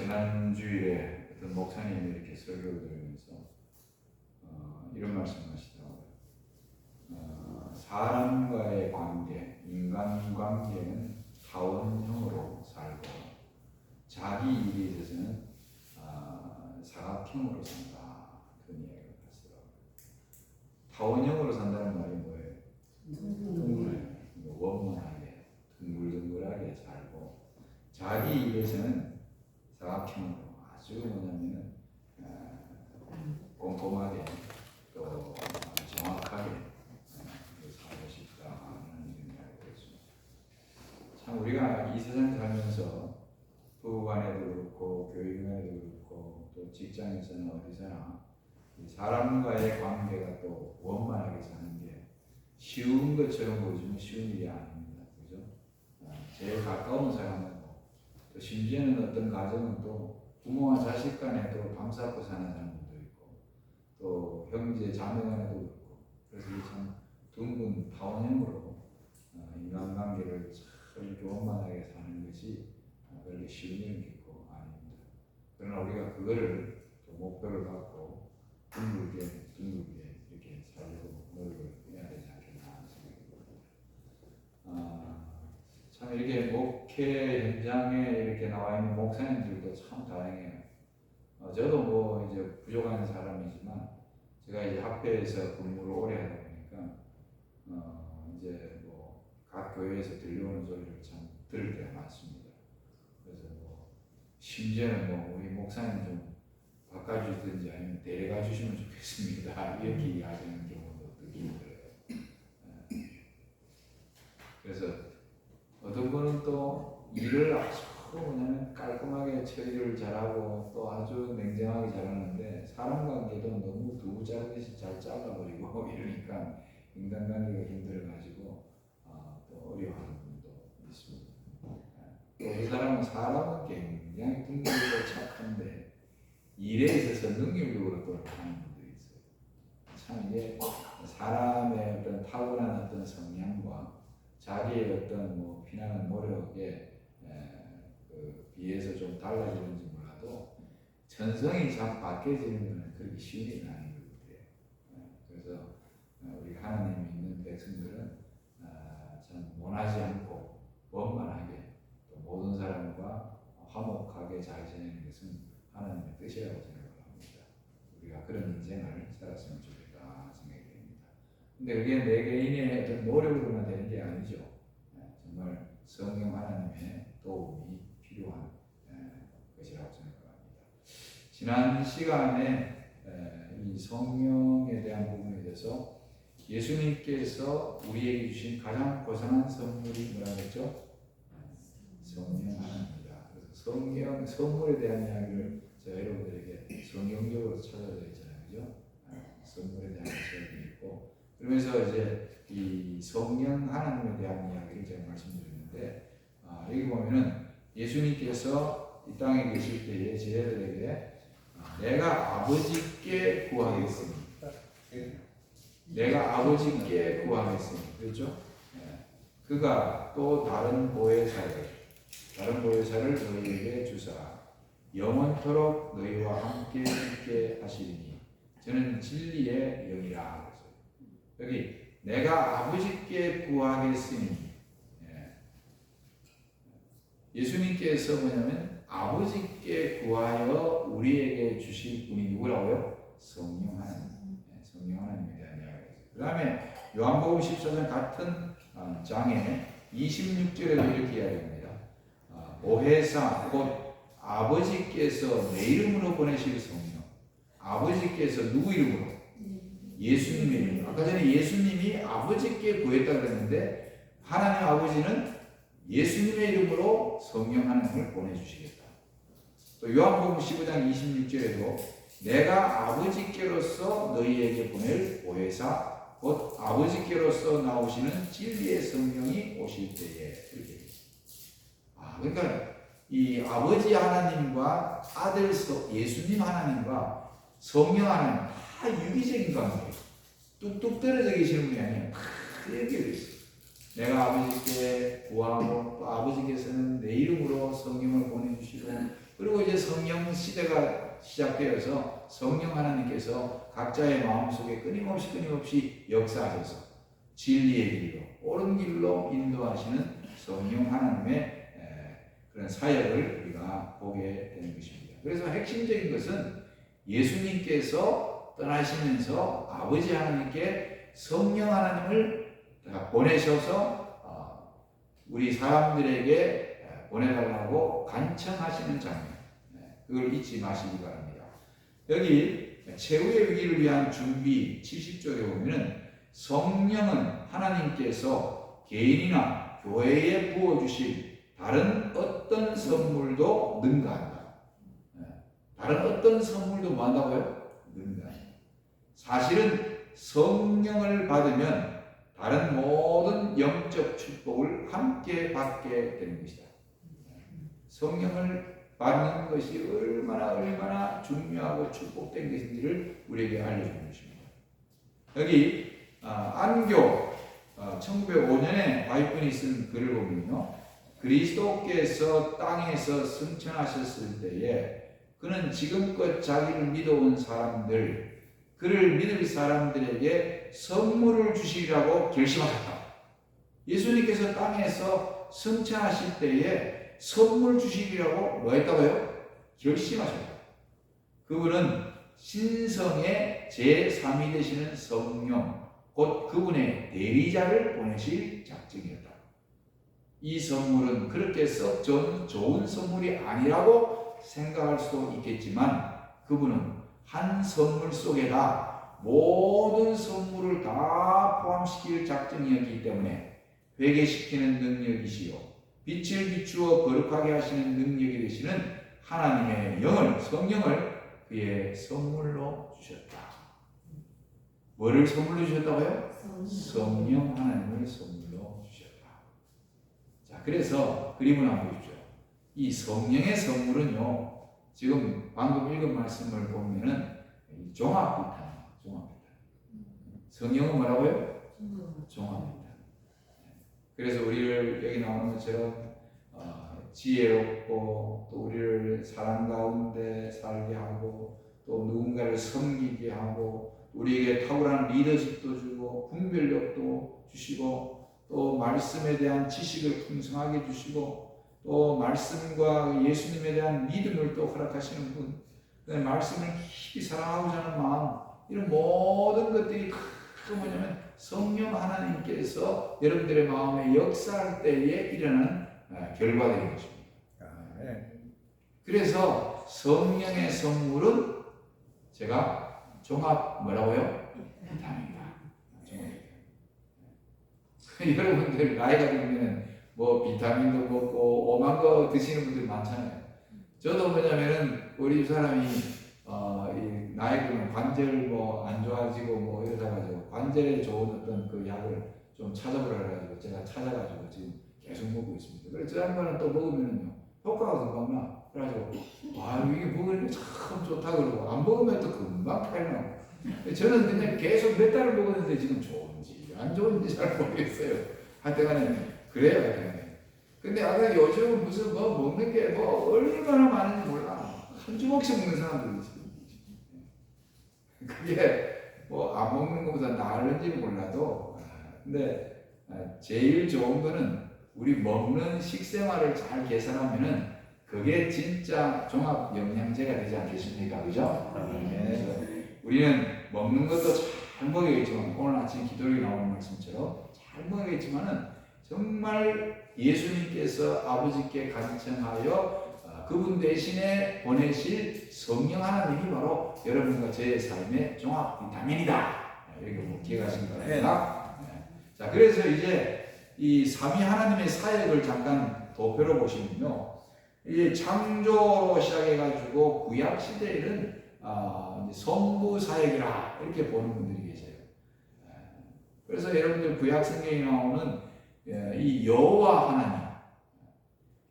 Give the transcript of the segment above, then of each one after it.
지난 주일에 어떤 목사님이 이렇게 설교를 들으면서 이런 말씀하시더라고요. 사람과의 관계, 인간관계는 타원형으로 살고 자기 일에 있어서는 사각형으로 산다. 그런 이야기를 하시더라고요. 타원형으로 산다는 말이 뭐예요? 원만하게, 둥글둥글하게 살고 자기 일에서는 사각형으로 아주 뭐냐면은 꼼꼼하게 또 정확하게 살고 싶다는 이야기가 있습니다. 참 우리가 이 세상 살면서 부부간에도 그렇고 교육간에도 그렇고 또 직장에서나 어디서나 사람과의 관계가 또 원만하게 사는 게 쉬운 것처럼 보이지만 쉬운 일이 아닙니다. 그죠? 제일 가까운 사람은 또 심지어는 어떤 가정은 또 부모와 자식 간에도 밤새고 사는 사람들도 있고 또 형제 자매 간에도 그렇고 그래서 참 둥근 타원형으로 인간관계를 참 이렇게 원만하게 사는 것이 그렇게 쉬운 일은 결코 아닙니다. 그러나 우리가 그거를 또 목표를 갖고 둥글게 이렇게 살려고 노력을 해야 되지 않겠나 생각합니다. 참 이렇게 목회 현장에 이렇게 나와 있는 목사님들도 참 다행해요. 저도 뭐 이제 부족한 사람이지만 제가 이제 학교에서 근무를 오래 하다 보니까 이제 뭐 각 교회에서 들려오는 소리를 참 들을 때가 많습니다. 그래서 뭐 심지어는 뭐 우리 목사님 좀 바꿔주든지 아니면 데려가 주시면 좋겠습니다. 이렇게 이야기하는 경우도 듣기 힘들어요. 그래서 어떤 분은 또 일을 아주 뭐냐면 깔끔하게 처리를 잘하고 또 아주 냉정하게 잘하는데 사람 관계도 너무 두부 짜듯이 잘 잘라버리고 이러니까 인간관계가 힘들어가지고 또 어려워하는 분도 있습니다. 또 이 사람은 사람은 굉장히 둥글고 착한데 일에 있어서 능률적으로 또 하는 분들이 있어요. 참 이게 사람의 어떤 타고난 어떤 성향과 자기의 어떤 뭐 피나는 노력에 비해서 좀 달라지는지 몰라도 전성이 참 바뀌어지는 것은 그렇게 쉬운 일은 아닌 것 같아요. 그래서 우리 하나님이 있는 백성들은 참 원하지 않고 원만하게 또 모든 사람과 화목하게 잘 지내는 것은 하나님의 뜻이라고 생각을 합니다. 우리가 그런 인생을 살았으면 좋겠다 생각이 됩니다. 근데 그게 내 개인의 어떤 노력으로만 되는 게 아니죠. 정말 성령 하나님의 도움이 필요한 것이라고 생각합니다. 지난 시간에 이 성령에 대한 부분에 대해서 예수님께서 우리에게 주신 가장 고상한 선물이 뭐라고 했죠? 성령 하나님입니다. 그래서 성령 선물에 대한 이야기를 제가 여러분들에게 성경적으로 찾아드렸잖아요, 그죠? 선물에 대한 것이 있고 그러면서 이제 이 성령 하나님에 대한 이야기를 제가 말씀드렸는데 여기 보면은 예수님께서 이 땅에 계실 때에 제자들에게 내가 아버지께 구하겠으니 내가 아버지께 구하겠으니 그렇죠? 그가 또 다른 보혜사를 너희에게 주사 영원토록 너희와 함께 있게 하시리니 저는 진리의 영이라. 여기 내가 아버지께 구하겠으니 예수님께서 뭐냐면 아버지께 구하여 우리에게 주실 분이 누구라고요? 성령 하나님. 성령 하나님에 대한 이야기입니다. 그 다음에 요한복음 14장 같은 장에 26절에도 이렇게 이야기합니다. 보혜사 곧 아버지께서 내 이름으로 보내실 성령. 아버지께서 누구 이름으로? 예수님의 이름으로. 아까 전에 예수님이 아버지께 구했다고 그랬는데 하나님 아버지는 예수님의 이름으로 성령 하나님을 보내주시겠다. 또 요한복음 15장 26절에도 내가 아버지께로서 너희에게 보낼 보혜사 곧 아버지께로서 나오시는 진리의 성령이 오실 때에 이렇게 그러니까 이 아버지 하나님과 아들 예수님 하나님과 성령 하나님 다 유기적인 관계 뚝뚝 떨어져 계시는 분이 아니에요. 다 연결되어 있어요. 내가 아버지께 구하고 또 아버지께서는 내 이름으로 성령을 보내주시고 그리고 이제 성령 시대가 시작되어서 성령 하나님께서 각자의 마음속에 끊임없이 역사하셔서 진리의 길로, 옳은 길로 인도하시는 성령 하나님의 그런 사역을 우리가 보게 되는 것입니다. 그래서 핵심적인 것은 예수님께서 떠나시면서 아버지 하나님께 성령 하나님을 보내셔서 우리 사람들에게 보내달라고 간청하시는 장면, 그걸 잊지 마시기 바랍니다. 여기 최후의 위기를 위한 준비 70쪽에 보면은 성령은 하나님께서 개인이나 교회에 부어주실 다른 어떤 선물도 능가한다. 다른 어떤 선물도 뭐 한다고요? 능가한다. 사실은 성령을 받으면 다른 모든 영적 축복을 함께 받게 되는 것이다. 성령을 받는 것이 얼마나 중요하고 축복된 것인지를 우리에게 알려주는 것입니다. 여기 안교 1905년에 바이픈이 쓴 글을 보면요, 그리스도께서 땅에서 승천하셨을 때에 그는 지금껏 자기를 믿어온 사람들, 그를 믿을 사람들에게 선물을 주시리라고 결심하셨다. 예수님께서 땅에서 승천하실 때에 선물 주시리라고 뭐 했다고요? 결심하셨다. 그분은 신성의 제3위 되시는 성령, 곧 그분의 대리자를 보내실 작정이었다. 이 선물은 그렇게 썩 좋은 선물이 아니라고 생각할 수도 있겠지만 그분은 한 선물 속에다 모든 선물을 다 포함시킬 작정이었기 때문에 회개시키는 능력이시요 빛을 비추어 거룩하게 하시는 능력이 되시는 하나님의 영을, 성령을 그의 선물로 주셨다. 뭐를 선물로 주셨다고요? 성령 하나님을 선물로 주셨다. 자, 그래서 그림을 한번 보십시오. 이 성령의 선물은요, 지금 방금 읽은 말씀을 보면은 종합비탄. 성령은 뭐라고요? 종합비탄. 그래서 우리를 여기 나오는 것처럼 지혜롭고 또 우리를 사랑 가운데 살게 하고 또 누군가를 섬기게 하고 우리에게 탁월한 리더십도 주고 분별력도 주시고 또 말씀에 대한 지식을 풍성하게 주시고 또 말씀과 예수님에 대한 믿음을 또 허락하시는 분, 그다음에 말씀을 깊이 사랑하고자 하는 마음, 이런 모든 것들이 그 뭐냐면 성령 하나님께서 여러분들의 마음에 역사할 때에 일어나는 결과들인 것입니다. 그래서 성령의 선물은 제가 종합 뭐라고요? 비타민이다. 여러분들 나이가 들면 뭐 비타민도 먹고 오만 거 드시는 분들 많잖아요. 저도 뭐냐면은 우리 사람이 이 나이 들면 관절 뭐 안 좋아지고 뭐 이러다 가지고 관절에 좋은 어떤 그 약을 좀 찾아보라 해가지고 제가 찾아가지고 지금 계속 먹고 있습니다. 그래서 저 양반은 또 먹으면요 효과가 금방 나. 그래가지고 이게 먹으니까 참 좋다 그러고 안 먹으면 또 금방 탈나고. 저는 그냥 계속 몇 달을 먹었는데 지금 좋은지 안 좋은지 잘 모르겠어요. 하여튼간에 그래요. 근데 아까 요즘 무슨 뭐 먹는 게 뭐 얼마나 많은지 몰라. 한 주먹씩 먹는 사람들이 있어요. 그게 뭐 안 먹는 것보다 나을는지는 몰라도 근데 제일 좋은 거는 우리 먹는 식생활을 잘 계산하면은 그게 진짜 종합 영양제가 되지 않겠습니까? 그죠? 네. 우리는 먹는 것도 잘 먹어야겠지만 오늘 아침 기도에 나오는 말씀처럼 잘 먹어야겠지만은 정말 예수님께서 아버지께 간청하여 그분 대신에 보내실 성령 하나님이 바로 여러분과 제 삶의 종합 비타민이다. 이렇게 기억하시기 바랍니다. 자, 그래서 이제 이 삼위 하나님의 사역을 잠깐 도표로 보시면요, 이제 창조로 시작해가지고 구약 시대에는 성부 사역이라 이렇게 보는 분들이 계세요. 그래서 여러분들 구약 성경에 나오는 이 여호와 하나님,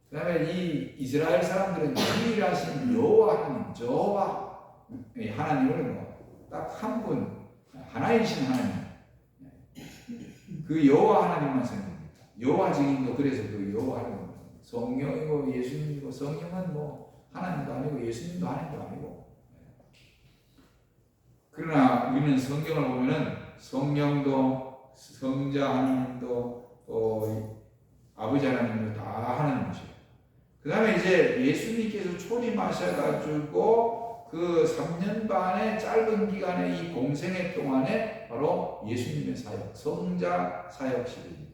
그 다음에 이 이스라엘 사람들은 유일하신 여호와 하나님, 저호와 하나님을 딱 한 분, 하나이신 하나님, 그 여호와 하나님만 생각합니다. 여호와 증인도 그래서 그 여호와 하나님, 성령이고 예수님이고 성령은 뭐 하나님도 아니고 예수님도 하나님도 아니고. 그러나 우리는 성경을 보면은 성령도 성자 하나님도 아버지 하나님도 다 하나님이세요. 그 다음에 이제 예수님께서 초림하셔가지고 그 3년 반의 짧은 기간의 이 공생애 동안에 바로 예수님의 사역, 성자 사역 시대입니다.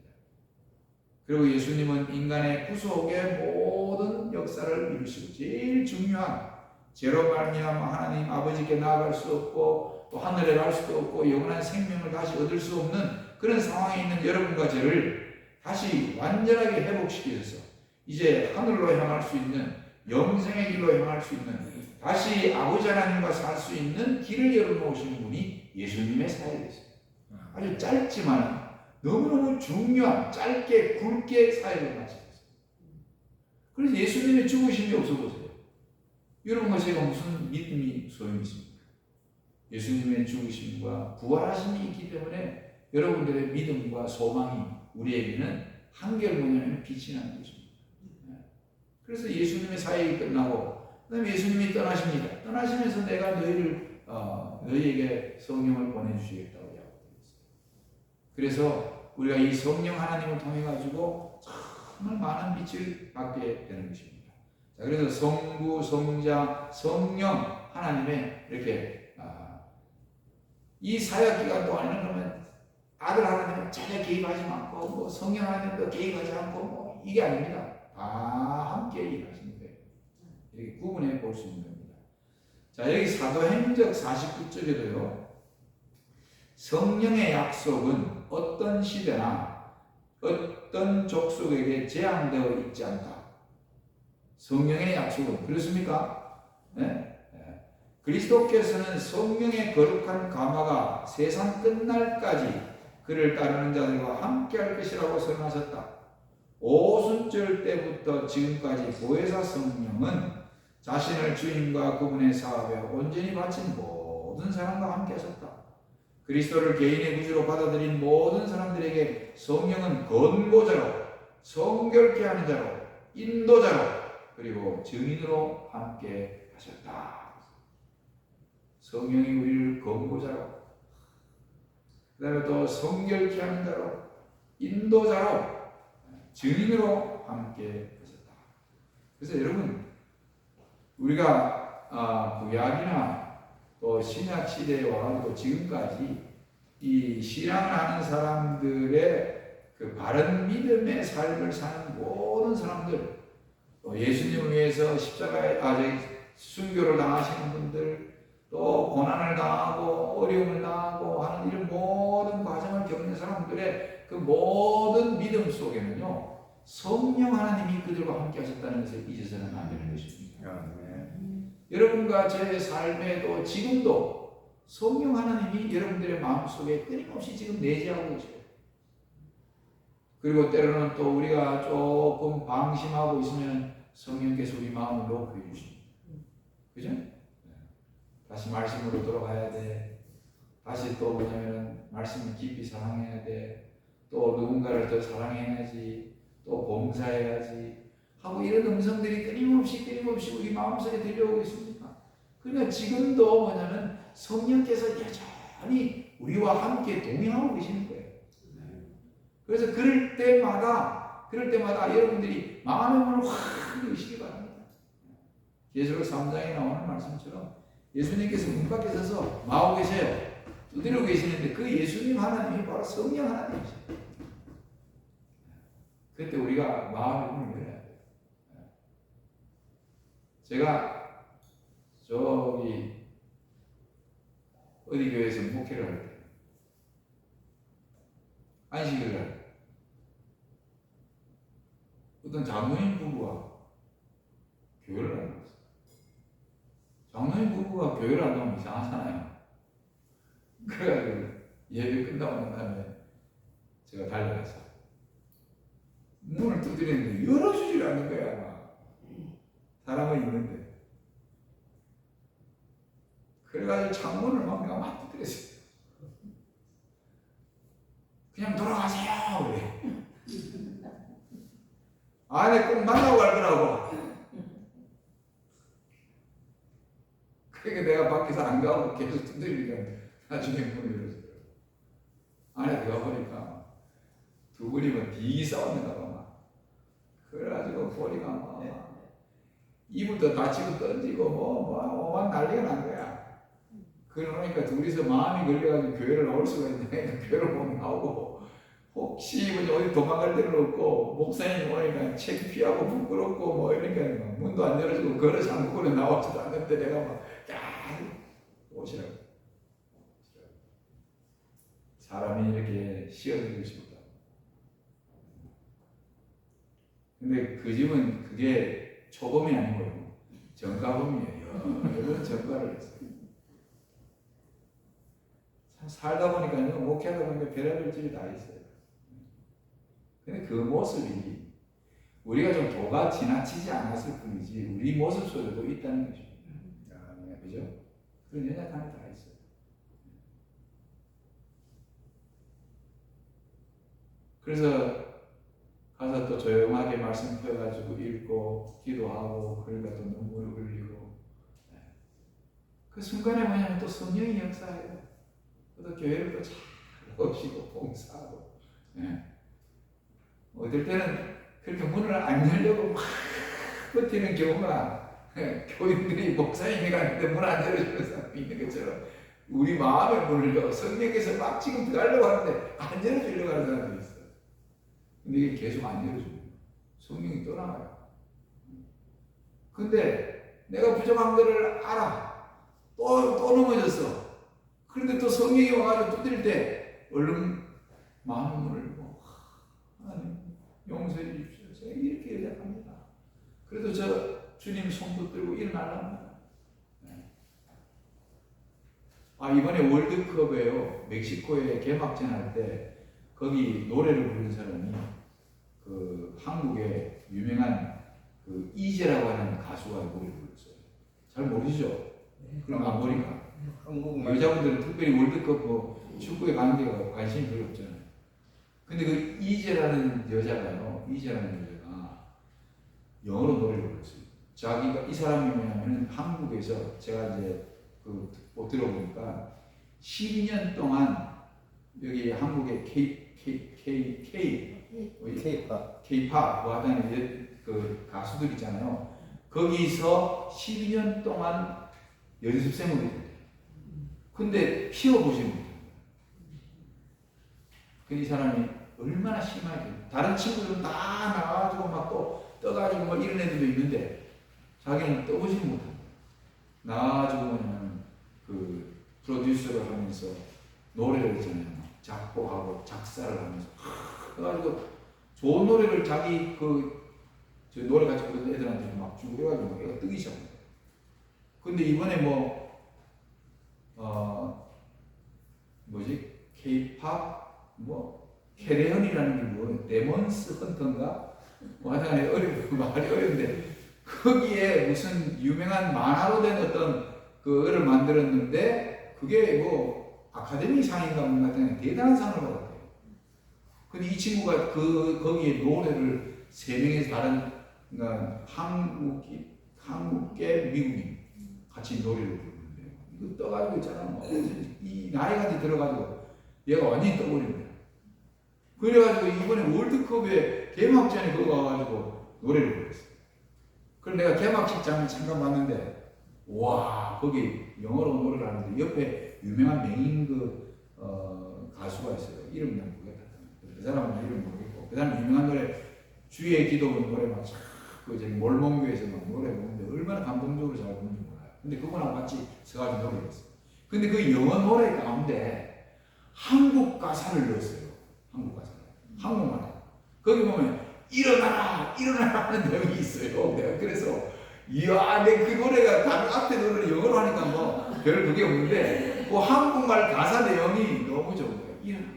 그리고 예수님은 인간의 구속의 모든 역사를 이루시고 제일 중요한 죄로 말미암아 하나님 아버지께 나아갈 수 없고 또 하늘에 갈 수도 없고 영원한 생명을 다시 얻을 수 없는 그런 상황에 있는 여러분과 저를 다시 완전하게 회복시키셔서 이제 하늘로 향할 수 있는 영생의 길로 향할 수 있는 다시 아버지 하나님과 살 수 있는 길을 열어놓으신 분이 예수님의 사역이었어요. 아주 짧지만 너무너무 중요한 짧게 굵게 사역을 마치셨어요. 그래서 예수님의 죽으심이 없어 보세요. 여러분과 제가 무슨 믿음이 소용있습니까? 예수님의 죽으심과 부활하심이 있기 때문에 여러분들의 믿음과 소망이 우리에게는 한결 뭐냐면 빛이 나는 것입니다. 그래서 예수님의 사역이 끝나고 그다음에 예수님이 떠나십니다. 떠나시면서 내가 너희에게 성령을 보내주시겠다고 약속했어요. 그래서 우리가 이 성령 하나님을 통해 가지고 정말 많은 빛을 받게 되는 것입니다. 자, 그래서 성부, 성자, 성령 하나님의 이렇게 이 사역 기간 동안에는 그러면 아들 하나님은 전혀 개입하지 않고 뭐 성령 하나님도 개입하지 않고 뭐 이게 아닙니다. 다 함께 일하시는 거예요. 이렇게 구분해 볼 수 있는 겁니다. 자, 여기 사도행적 49쪽에도요. 성령의 약속은 어떤 시대나 어떤 족속에게 제한되어 있지 않다. 성령의 약속은 그렇습니까? 네? 그리스도께서는 성령의 거룩한 감화가 세상 끝날까지 그를 따르는 자들과 함께 할 것이라고 선언하셨다. 오순절 때부터 지금까지 보혜사 성령은 자신을 주님과 그분의 사업에 온전히 바친 모든 사람과 함께 하셨다. 그리스도를 개인의 구주로 받아들인 모든 사람들에게 성령은 권고자로, 성결케 하는 자로, 인도자로, 그리고 증인으로 함께 하셨다. 성령이 우리를 권고자로, 그 다음에 또 성결케 하는 자로, 인도자로, 증인으로 함께 하셨다. 그래서 여러분, 우리가 구약이나 또 신약 시대에 와가지고 지금까지 이 신앙을 하는 사람들의 그 바른 믿음의 삶을 사는 모든 사람들, 또 예수님을 위해서 십자가에 순교를 당하시는 분들, 또 고난을 당하고 어려움을 당하고 하는 이런 모든 과정을 겪는 사람들의 그 모든 믿음 속에는요, 성령 하나님이 그들과 함께 하셨다는 것을 잊어서는 안 되는 것입니다. 여러분과 저의 삶에도 지금도 성령 하나님이 여러분들의 마음속에 끊임없이 지금 내재하고 계세요. 그리고 때로는 또 우리가 조금 방심하고 있으면 성령께서 우리 마음을 높여 주십니다. 그죠? 다시 말씀으로 돌아가야 돼. 다시 또 뭐냐면 말씀을 깊이 사랑해야 돼. 또 누군가를 더 사랑해야지. 또 봉사해야지. 하고 이런 음성들이 끊임없이 우리 마음속에 들려오고 있습니다. 그러나 지금도 뭐냐면 성령께서 여전히 우리와 함께 동행하고 계시는 거예요. 그래서 그럴 때마다 여러분들이 마음의 문을 확 여시기 바랍니다. 계시록 3장에 나오는 말씀처럼 예수님께서 문 밖에 서서 마하고 계세요. 두드리고 계시는데 그 예수님 하나님이 바로 성령 하나님이세요. 그때 우리가 마음의 문을 열어야 돼요. 제가 저기 어디 교회에서 목회를 할 때 안식일을 할 때 어떤 장로님 부부가 교회를 안 갔어요. 장로님 부부가 교회를 안 가면 이상하잖아요. 그래가지고 예배 끝나고 난 다음에 제가 달려가서 문을 두드리는데 열어주질 않는 거야. 막. 사람은 있는데. 그래가지고 창문을 막 내가 막 두드렸어요. 그냥 돌아가세요. 그래. 안에 꼭 만나고 갈 거라고. 그러니까 내가 밖에서 안 가고 계속 두드리니까 나중에 문을 열어줘요. 안에 들어가 보니까 두 분이 뭐 되게 싸웠는가 봐. 막. 그래가지고 보니까 막 이불도 다치고 던지고 오만 난리가 난 거야. 그러니까 둘이서 마음이 걸려가지고 교회를 나올 수가 있는데 교회를 못 나오고 혹시 어디 도망갈 데는 없고 목사님 오니까 창피하고 부끄럽고 뭐 이러니까 문도 안 열어주고 걸어 잠그고 나오지도 않는데 내가 막 오시라고. 사람이 이렇게 씌어드리고 싶다. 근데 그 집은 그게 초범이 아니고 정가범이에요. 여러분 정가를 했어요. 살다 보니까요, 목회하다 보니까 별의별 집이 다 있어요. 근데 그 모습이 우리가 좀 도가 지나치지 않았을 뿐이지 우리 모습 속에도 있다는 것입니다. 그죠? 그런 연약함이 다 있어요. 그래서 가서 또 조용하게 말씀 펴가지고 읽고 기도하고 그러니까 또 눈물을 흘리고 그 순간에 뭐냐면 또 성령이 역사해요. 또 교회를 또 잘 오시고 봉사하고 어떨 때는 그렇게 문을 안 열려고 막 버티는 경우가 교인들이 목사님이 가는데 문 안 열어주는 사람이 있는 것처럼 우리 마음의 문을 열어 성령께서 막 지금 들어가려고 하는데 안 열어주려고 하는 사람들이 있어요. 근데 이게 계속 안 열어주는 거예요. 성령이 떠나가요. 근데 내가 부족한 거를 알아. 또 넘어졌어. 그런데 또 성령이 와가지고 두드릴 때 얼른 마음의 문을 열고 하나님 용서해 주십시오. 제가 이렇게 연약합니다. 그래도 저 주님 손 붙들고 일어나랍니다. 이번에 월드컵에요. 멕시코에 개막전 할 때 거기 노래를 부른 사람이 그 한국의 유명한 그 이재라고 하는 가수가 노래를 불렀어요. 잘 모르시죠? 그럼 안 보니까. 여자분들은 특별히 월드컵 뭐 축구에 가는 데 관심이 별로 없잖아요. 근데 그 이재라는 여자가 영어로 노래를 불렀어요. 자기가 이 사람이 뭐냐면은 한국에서 제가 이제 못 들어보니까 12년 동안 여기 한국의 K-팝 뭐 하다는 그 가수들 있잖아요. 거기서 12년 동안 연습생으로 됐대요. 근데 피워보지 못해요. 이 사람이 얼마나 심하게 다른 친구들은 다 나와가지고 막 또 떠가지고 뭐 이런 애들도 있는데 자기는 떠보지 못합니다. 나와가지고 뭐냐면 그 프로듀서를 하면서 노래를 있잖아요. 작곡하고 작사를 하면서 그래가지고 좋은 노래를 자기 저 노래 같이 부르는 애들한테 막 주고 해가지고 애가 뜨기 시작합니다. 근데 이번에 K-팝 캐레온이라는 게 뭐 데몬스 헌터인가? 하여간 말이 어려운데 거기에 무슨 유명한 만화로 된 어떤 그거를 만들었는데 그게 아카데미 상인가 뭔가 같은 대단한 상을 받았대요. 근데 이 친구가 거기에 노래를 3명에서 다른 그러니까 한국계 미국인 같이 노래를 부르는데 이거 떠가지고 있잖아. 이 나이까지 들어가지고 얘가 완전히 떠버린 거야. 그래가지고 이번에 월드컵에 개막전에 그거 와가지고 노래를 불렀어요. 그래서 내가 개막식장을 잠깐 봤는데 와 거기 영어로 노래를 하는데 옆에 유명한 메인 가수가 있어요. 이름 난 모르겠다. 그 사람은 이름 모르겠고 그 사람 유명한 노래 주의 기도원 노래 막 몰몬교에서 막 노래 부르는데 얼마나 감동적으로 잘 부르는지 몰라요. 근데 그거랑 같이 서가지고 노래했어요. 근데 그 영어 노래 가운데 한국 가사를 넣었어요. 한국 가사. 한국말. 거기 보면 일어나라 하는 내용이 있어요. 내가 그래서 이야 내 그 노래가 다른 앞에 노래를 영어로 하니까 별 그게 없는데 그 한국말 가사 내용이 너무 좋은 거예요. 일어나라.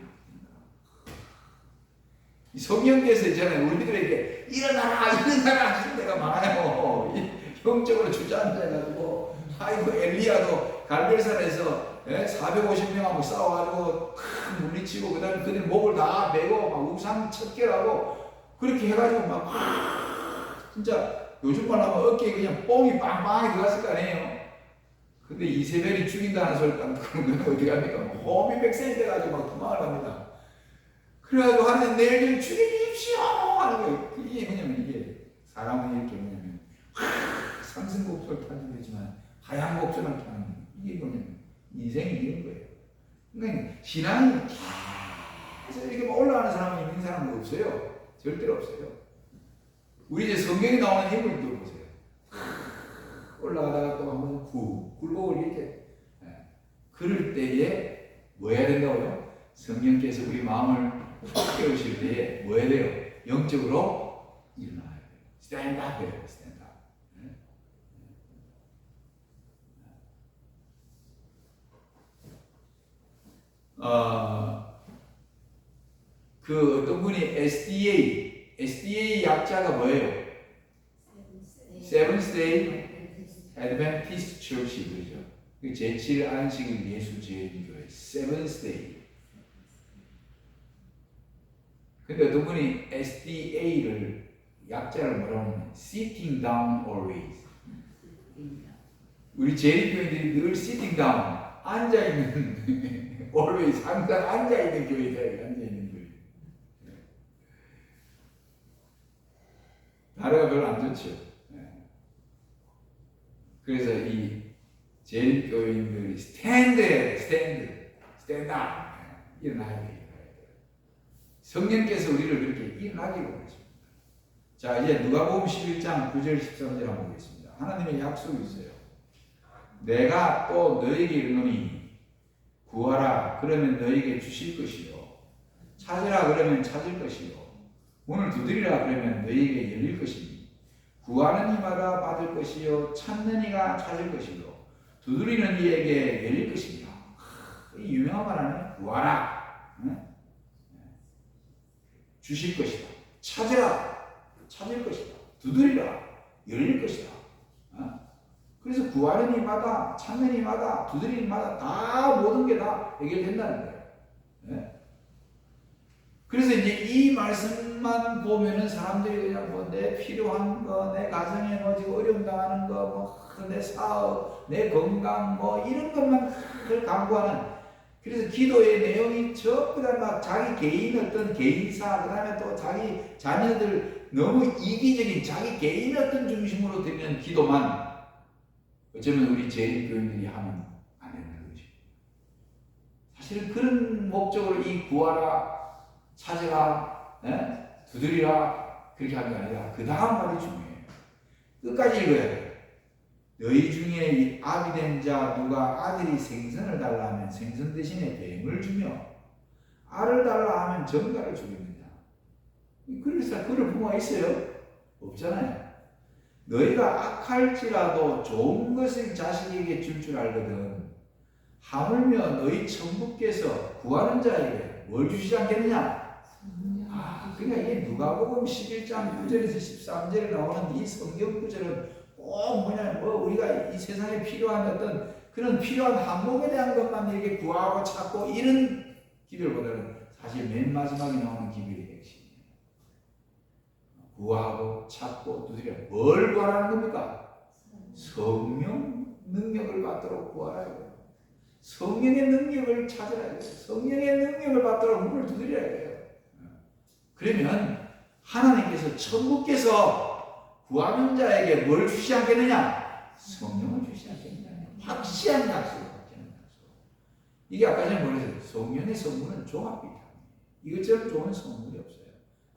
이 성경에서 있잖아요. 우리들에게 일어나라 하시는 데가 많아요. 형적으로 주저앉아가지고 아이고 엘리야도 갈멜산에서 450명하고 싸워가지고 물리치고 그 다음에 그들 목을 다 메고 막 우상 척결하고 그렇게 해가지고 막 진짜 요즘 말 하면 어깨에 그냥 뽕이 빵빵하게 들어갔을 거 아니에요. 근데 이세벨이 죽인다는 소리 딱 듣고 어디 갑니까? 호미 백성이 돼가지고 막 도망을 갑니다. 그래가지고 하나님 내일 좀 죽여주십시오 하는 거예요. 이게 뭐냐면 이게 사람은 이렇게 뭐냐면 상승곡소를 타는 되지만 하얀 곡소를 타는 이게 뭐냐면 인생이 이런 거예요. 그러니까 신앙이 계속 이렇게 올라가는 사람이 있는 사람은 없어요. 절대로 없어요. 우리 이제 성경에 나오는 힘을 들어보세요. 올라가다가 또 한번 굴곡을 이렇게 그럴 때에 뭐 해야 된다고요? 성령께서 우리 마음을 깨우실 때에 뭐 해야 돼요? 영적으로 일어나야 돼요. 스탠드업 해야 돼요. 스탠드업. 그 어떤 분이 SDA 약자가 뭐예요? Seventh Day Adventist Church 그죠? 그 제7 안식일 예수 제일교회 Seventh Day. 근데 어떤 분이 SDA를 약자를 뭐라고 하냐면 Sitting Down Always. 우리 제일교회들이 늘 Sitting Down 앉아 있는 always 항상 앉아 있는 교회다. 앉아 있는 교회. 다르가 별로 안 좋죠. 그래서 이 제일교인들이 스탠드업 일어나야 돼요. 성령께서 우리를 그렇게 일어나게 원하십니다. 자, 이제 누가복음 11장 9절 13절 한번 보겠습니다. 하나님의 약속이 있어요. 내가 또 너에게 이르노니 구하라 그러면 너에게 주실 것이요 찾으라 그러면 찾을 것이요 문을 두드리라 그러면 너에게 열릴 것이니 구하는 이마다 받을 것이요 찾는 이가 찾을 것이요 두드리는 이에게 열릴 것이니라. 이 유명한 말 아니에요? 구하라 주실 것이다. 찾으라 찾을 것이다. 두드리라 열릴 것이다. 그래서 구하는 이마다 찾는 이마다 두드리는 이마다 다 모든 게 다 해결된다는 거예요. 그래서 이제 이 말씀만 보면은 사람들이 그냥 뭐 내 필요한 거, 내 가정에 뭐 지금 어려움 당하는 거, 뭐 내 사업, 내 건강 뭐 이런 것만 강구하는. 그래서 기도의 내용이 전부 다 막 자기 개인 어떤 개인사, 그 다음에 또 자기 자녀들 너무 이기적인 자기 개인 어떤 중심으로 드리는 기도만 어쩌면 우리 제일교인들이 하면 안 된다는 거죠. 사실은 그런 목적으로 이 구하라, 찾으라, 두드리라 그렇게 하는 게 아니라 그 다음 말이 중요해요. 끝까지 읽어야 돼요. 너희 중에 아비 된 자 누가 아들이 생선을 달라 하면 생선 대신에 뱀을 주며 알을 달라 하면 전갈을 주겠느냐. 그래서 그럴 부모가 있어요? 없잖아요. 너희가 악할지라도 좋은 것을 자식에게 줄 줄 알거든. 하물며 너희 천부께서 구하는 자에게 뭘 주시지 않겠느냐? 그러니까 이게 누가복음 11장 9절에서 13절에 나오는 이 성경 구절은 꼭 뭐냐면 뭐 우리가 이 세상에 필요한 어떤 그런 필요한 항목에 대한 것만 이렇게 구하고 찾고 이런 기별보다는 사실 맨 마지막에 나오는 기별이 핵심이에요. 구하고 찾고 두드려 뭘 구하라는 겁니까? 성령 능력을 받도록 구하라요. 성령의 능력을 찾으라요. 성령의 능력을 받도록 문을 두드려야 돼요. 그러면 하나님께서 천국께서 구하는 자에게 뭘 주시지 않겠느냐? 성령을 주시지 않겠느냐? 확실한 약속을 받는 약속. 이게 아까 전에 뭐랬어요? 성령의 선물은 종합비타민. 이것처럼 좋은 선물이 없어요.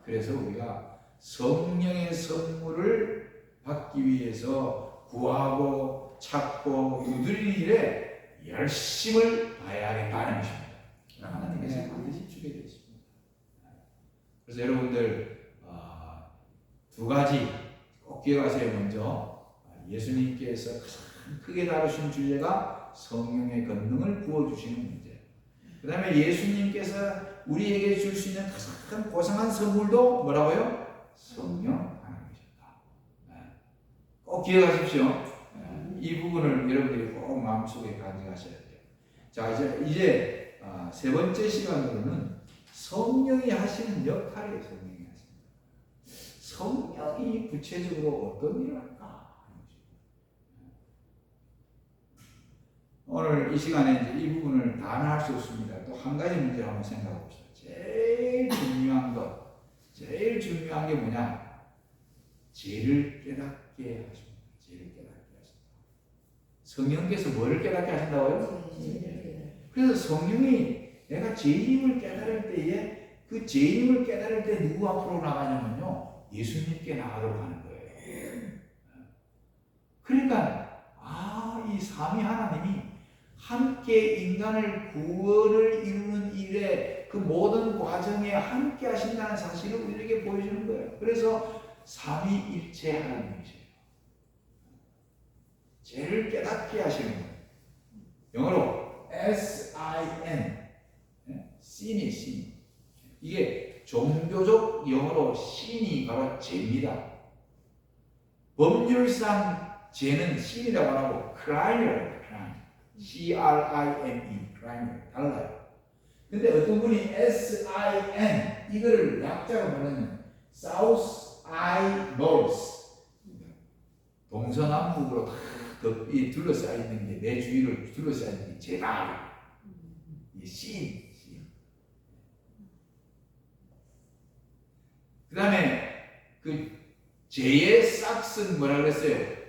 그래서 우리가 성령의 선물을 받기 위해서 구하고 찾고 두드리는 일에 열심을 다해야겠다는 것입니다. 하나님께서 반드시 주게 되어 있습니다. 그래서 여러분들 두 가지 꼭 기억하세요. 먼저 예수님께서 가장 크게 다루신 주제가 성령의 권능을 부어주시는 문제. 그 다음에 예수님께서 우리에게 줄 수 있는 가장 고상한 선물도 뭐라고요? 성령 하나님이셨다. 꼭 기억하십시오. 이 부분을 여러분들이 꼭 마음속에 간직하셔야 돼요. 자, 이제 세 번째 시간으로는 성령이 하시는 역할이에요. 성령이 하시는. 성령이 구체적으로 어떤 일을 할까? 오늘 이 시간에 이제 이 부분을 다는 할 수 없습니다. 또 한 가지 문제를 한번 생각해 봅시다. 제일 중요한 게 뭐냐? 죄를 깨닫게 하십니다. 죄를 깨닫게 하신다. 성령께서 뭐를 깨닫게 하신다고요? 그래서 성령이 내가 죄임을 깨달을 때에 그 죄임을 깨달을 때 누구 앞으로 나가냐면요, 예수님께 나가도록 하는 거예요. 그러니까 이 삼위 하나님이 함께 인간을 구원을 이루는 일에 그 모든 과정에 함께 하신다는 사실을 우리에게 보여주는 거예요. 그래서 삼위일체 하나님이세요. 죄를 깨닫게 하시는 거예요. 영어로 S-I-N, sin이 sin. 이게 종교적 영어로 sin이 바로 죄입니다. 법률상 죄는 sin이라고 하고 crime이라고 해요. C-R-I-M-E, crime. 달라요. 근데 어떤 분이 S-I-N 이거를 약자로 말하면 South I North, 동서남북으로 다 둘러싸여 있는 게, 내 주위를 둘러싸여 있는 게 죄다. 이 신. 그 다음에 그 죄의 싹은 뭐라 그랬어요?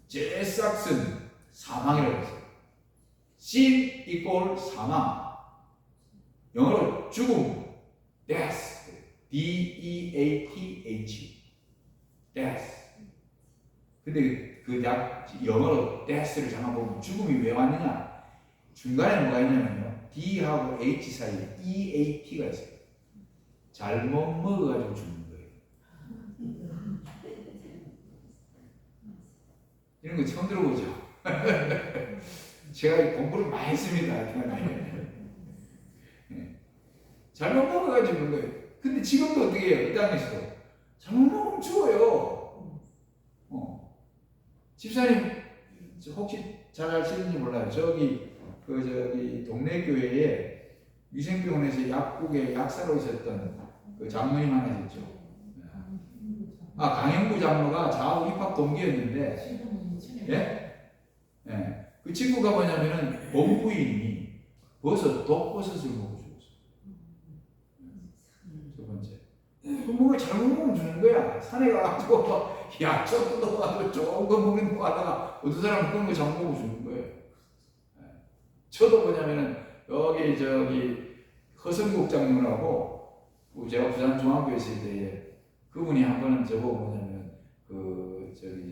죄의 싹은 사망이라고 했어요. sin 이꼴 사망. 영어로 죽음, death, D-E-A-T-H, death. 근데 그 영어로 death를 잠깐 보면 죽음이 왜 왔느냐? 중간에 뭐가 있냐면요, D하고 H 사이에 E-A-T가 있어요. 잘못 먹어가지고 죽는 거예요. 이런 거 처음 들어보죠? 제가 공부를 많이 했습니다. 잘못 먹어가지고 죽는 거예요. 근데 지금도 어떻게 해요? 이 땅에서도 잘못 먹으면 죽어요. 집사님 혹시 잘 아시는지 몰라요. 저기 동네 교회에 위생병원에서 약국에 약사로 있었던 그 장로님 하나 있죠. 강영구 장로가 좌우 입학 동기였는데, 그 친구가 뭐냐면은 본부인이 독버섯을 먹고 죽었어. 첫 번째. 그 뭐가 잘못 먹으면 죽는 거야. 산에 가가지고 약초도 넣어가지고 좋은 거 먹는 거 하다가 어떤 사람은 그런 거 잘못 먹고 죽는 거예요. 저도 뭐냐면은 저기 허성국 장로라고, 제가 부산 중학교에 있을 때에 그분이 한 번은 저보고 뭐냐면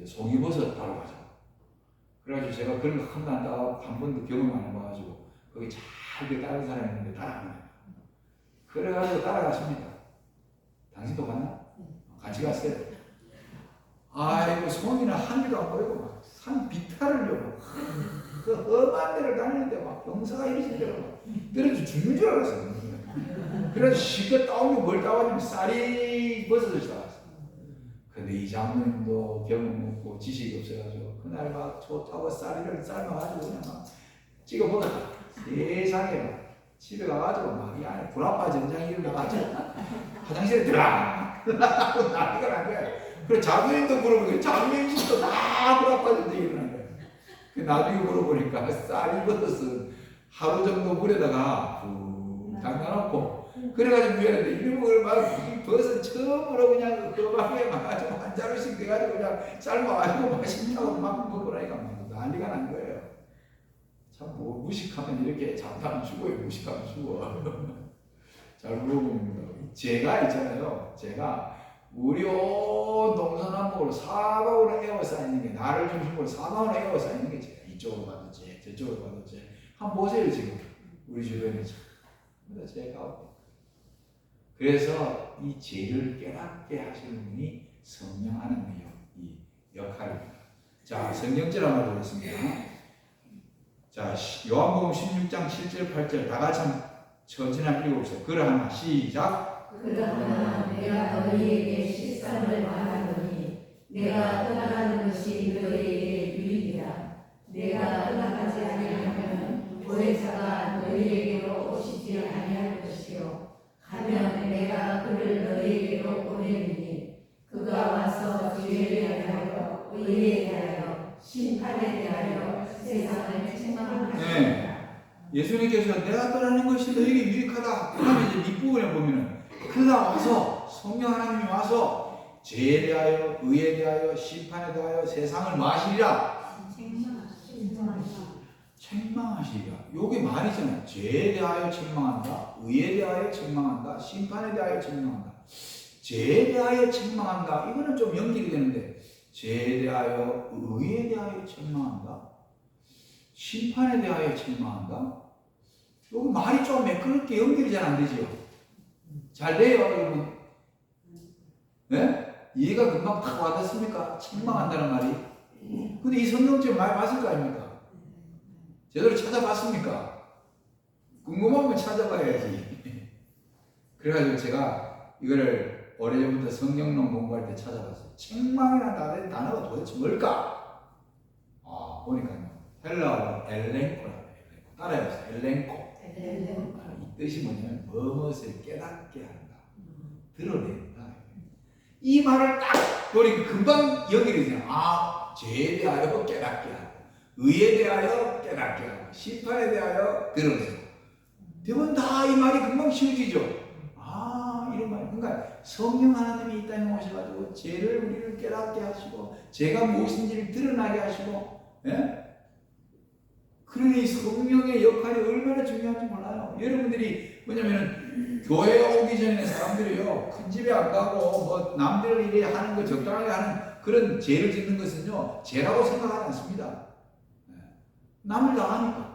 송이버섯 따러 가자. 그래가지고 제가 그런 거 한 번도 경험 안 해봐가지고 거기 잘 다른 사람이 있는데 따라가는 거예요. 그래가지고 따라갔습니다. 당신도 갔나? 같이 갔어요. 아이고, 손이나 한 개도 안 보이고 막 산 비탈을요. 그 험한 데를 다니는데 막 병사가 이러신 대로 막 떨어져 죽는 줄 알았어요. 그래서 실컷 따온 게 뭘 따왔냐면 쌀이 버섯을 따왔어요. 근데 이 장로님도 경험 없고 지식이 없어가지고 그날 막 좋다고 쌀이를 삶아가지고 그냥 막 찍어보다가 세상에 막 집에 가가지고 막 이 안에 불아파 전장이 일어나가지고 화장실에 들어가 난리가 난 거야. 그래서 장로님도 물어보니까 장로님 집도 다 불아파 전장이 일어난 거야. 나중에 물어보니까 쌀이 버섯은 하루 정도 물에다가 푹 담가놓고 그래가지고 미안한데 이런 걸 막 버섯 처음으로 그냥 그 방에 막 한 자루씩 돼가지고 그냥 삶아가지고 맛있다고 막 먹으라니까 막 난리가 난 거예요. 참 무식하면 이렇게 잠깐 죽어요. 무식하면 죽어. 잘 물어봅니다. 제가 있잖아요. 제가 무료 동서남북으로 사방으로 에워싸이는 게, 나를 중심으로 사방으로 에워싸이는 게 제가 이쪽으로 가도 제, 저쪽으로 가도 제. 한번 보세요 지금 우리 주변에 참 제가. 그래서 이 죄를 깨닫게 하시는 분이 성령 하나님의 이 역할입니다. 자, 성경절 한번 보겠습니다. 자, 요한복음 16장 7절 8절 다 같이 천천히 한번 읽어보세요. 그러하나 시작. 그러나 내가 너희에게 실상을 말하노니 내가 떠나가는 것이 너희에게 유익이라. 내가 떠나가지 아니하면 보혜사가 너희에게로 오시지 아니할 것이요 가면 내가 그를 너희에게로 보내리니 그가 와서 죄에 대하여 의에 대하여 심판에 대하여 세상을 책망하시리라. 네. 예수님께서 내가 떠나는 것이 너에게 유익하다. 그 다음에 이제 밑부분에 보면은 그가 와서 성령 하나님이 와서 죄에 대하여 의에 대하여 심판에 대하여 세상을 마시리라. 책망하시리라. 요게 말이잖아요. 죄에 대하여 책망한다. 의에 대하여 책망한다. 심판에 대하여 책망한다. 죄에 대하여 책망한다. 이거는 좀 연결이 되는데 죄에 대하여 의에 대하여 책망한다. 심판에 대하여 책망한다. 요거 말이 좀 매끄럽게 연결이 잘 안 되지요. 잘 돼요, 여러분. 네? 이해가 금방 탁 와닿습니까? 책망한다는 말이. 근데 이 성경책 많이 봤을 거 아닙니까? 제대로 찾아봤습니까? 궁금하면 찾아봐야지. 그래가지고 제가 이거를 오래전부터 성경론 공부할 때 찾아봤어요. 책망이라는 단어가 도대체 뭘까? 보니까요. 헬라어로 엘렌코라고 해요. 따라해보세요. 엘렌코. 이 뜻이 뭐냐면 무엇을 깨닫게 한다. 드러낸다. 이 말을 딱 보니까 금방 연결이 되잖아요. 죄에 대하여 깨닫게 하고 의에 대하여 깨닫게 하고 심판에 대하여 드러내고 대부분 다 이 말이 금방 쉬워지죠. 이런 말. 그러니까 성령 하나님이 이 땅에 오셔가지고 죄를 우리를 깨닫게 하시고 죄가 무엇인지를 드러나게 하시고, 예? 그러니 성령의 역할이 얼마나 중요한지 몰라요. 여러분들이 뭐냐면은 교회에 오기 전에 사람들이요 큰 집에 안 가고 뭐 남들 일에 하는 거 적당하게 하는 그런 죄를 짓는 것은요 죄라고 생각하지 않습니다. 남을 다 하니까.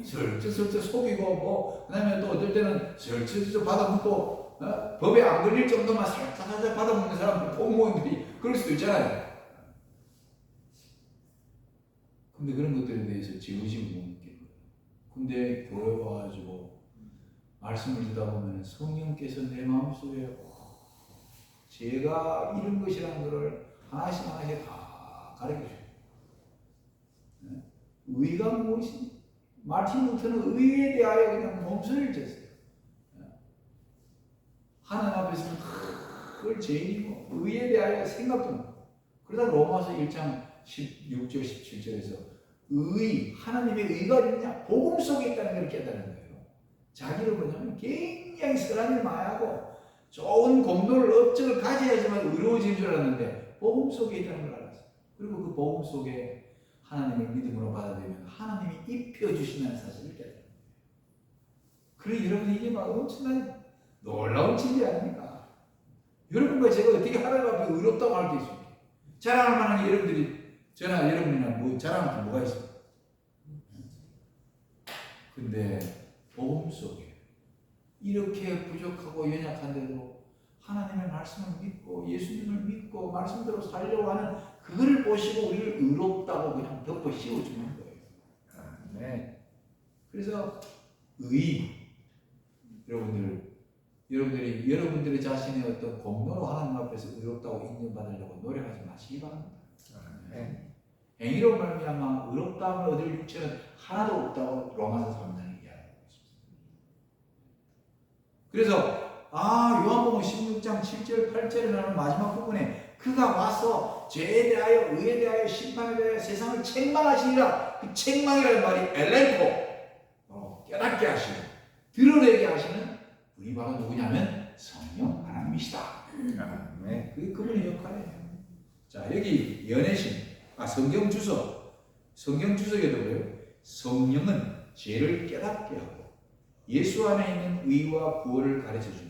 슬쩍슬쩍 속이고 뭐 그다음에 또 어떨 때는 슬쩍슬쩍 받아먹고 법에 안 걸릴 정도만 살짝 받아먹는 사람 공무원들이 그럴 수도 있잖아요. 근데 그런 것들에 대해서 지우심을 못 느끼는 거예요. 근데 교회 와가지고 말씀을 듣다 보면 성령께서 내 마음속에 제가 이런 것이라는 것을 하나씩 다 가르쳐줘요. 의가 무엇인지 마틴 루터는 의에 대하여 그냥 몸서리를 쳤어요. 하나님 앞에서는 늘 죄인이고 의에 대하여 생각도 못하고 그러다 로마서 1장 16절 17절에서 의, 하나님의 의가 어디냐? 복음 속에 있다는 걸 깨달은 거예요. 자기를 뭐냐면 굉장히 선한 일 많이 하고 좋은 공로를 업적을 가져야지만 의로워질 줄 알았는데 복음 속에 있다는 걸 알았어요. 그리고 그 복음 속에 하나님을 믿음으로 받아들이면 하나님이 입혀주신다는 사실을 깨달아요. 그래 여러분 이게 막 엄청난 놀라운 진리 아닙니까? 여러분과 제가 어떻게 하나님 앞에 의롭다고 할 수 있습니까? 자랑할 만한 게 여러분들이 저나 여러분이나 뭐 자랑할 게 뭐가 있습니까? 근데 복음 속에 이렇게 부족하고 연약한데도 하나님의 말씀을 믿고 예수님을 믿고 말씀대로 살려고 하는 그거를 보시고 우리를 의롭다고 그냥 덮어 씌워주는 거예요. 네. 그래서 여러분들이 여러분들의 자신의 어떤 공로로 하나님 앞에서 의롭다고 인정받으려고 노력하지 마시기 바랍니다. 네. 행위로 말미암아 의롭다함을 얻을 육체는 하나도 없다고 로마서 3장에 이야기하고 있습니다. 그래서 요한복음 16장 7절 8절에 나오는 마지막 부분에 그가 와서 죄에 대하여 의에 대하여 심판에 대하여 세상을 책망하시리라. 그 책망이라는 말이 엘렌코 깨닫게 하시고 드러내게 하시는 분이 바로 누구냐면 성령 하나님이시다. 네. 그게 그분의 역할이에요. 자 여기 연애신 성경 주석에도 보여요. 성령은 죄를 깨닫게 하고 예수 안에 있는 의와 구원을 가르쳐주며